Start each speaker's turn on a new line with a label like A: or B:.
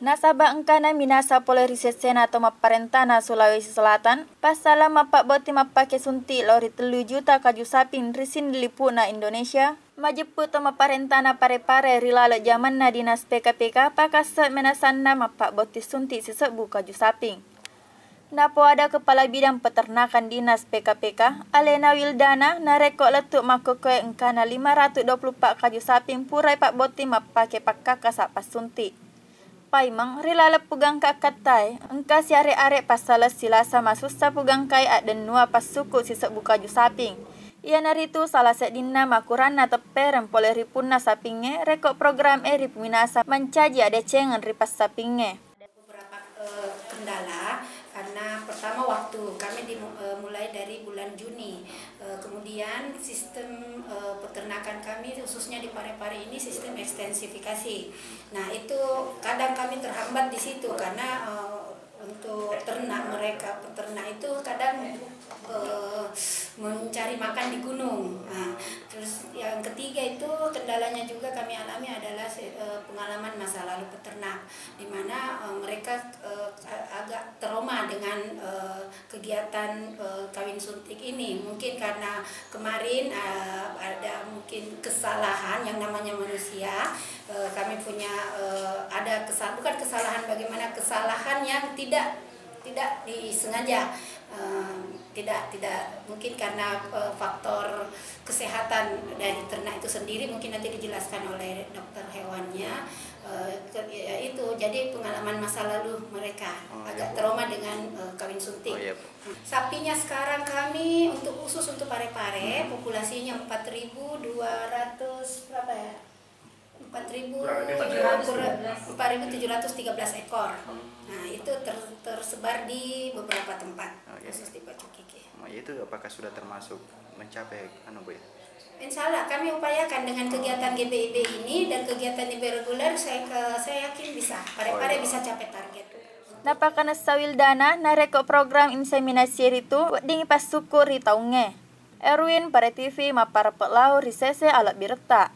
A: Nasabah engkana minasa polisi senato maparentana Sulawesi Selatan, pasala mapak boti mapake sunti lori 3 juta kaju sapin risin dilipuna Indonesia, majeput maparentana pare-pare rilala zaman na dinas PKPK pakasat menasanna mapak boti sunti sisebu kaju saping. Napo ada kepala bidang peternakan dinas PKPK, Alena Wildana, narekok letuk makokoe engkana 524 kaju saping purai pak boti mapake pakaka sapas sunti. Paimang rilala pugang kakatai, engka si are-are pasal silasa masusa pugang kai dan nua pas suku sisek buka ju saping. Ia naritu salah sedina makurana teperen pole ripuna sapinge rekok program rip minasa mencaji ada cengen ripas sapinge.
B: Ada beberapa kendala karena pertama waktu kami mulai dari bulan Juni, kemudian sistem peternakan kami khususnya di Pare-Pare ini sistem ekstensifikasi. Nah itu kadang kami terhambat di situ karena untuk ternak mereka peternak itu kadang mencari makan di gunung. Nah, terus yang ketiga itu kendalanya juga kami alami adalah pengalaman masa lalu peternak, di mana mereka agak trauma dengan kegiatan kawin suntik ini. Mungkin karena kemarin ada mungkin kesalahan yang namanya manusia. Kami punya ada bukan kesalahan bagaimana, kesalahan yang tidak disengaja. Tidak mungkin karena faktor kesehatan dari ternak itu sendiri, mungkin nanti dijelaskan oleh dokter hewannya. Itu jadi pengalaman masa lalu mereka agak trauma dengan kawin suntik. Sapinya sekarang kami khusus untuk Pare-Pare populasinya 4.200 berapa ya? 4.713 ekor. Nah itu tersebar di beberapa tempat khusus di Pacukiki.
C: Itu apakah sudah termasuk mencapai Bu?
B: Insya Allah kami upayakan dengan kegiatan GBIB ini dan kegiatan IB reguler, saya yakin bisa Pare-Pare bisa capai target.
A: Napakana Sawildana nareko program inseminasi itu ding pas syukur di taunge. Erwin Pare TV mapar pelau risese alat birta.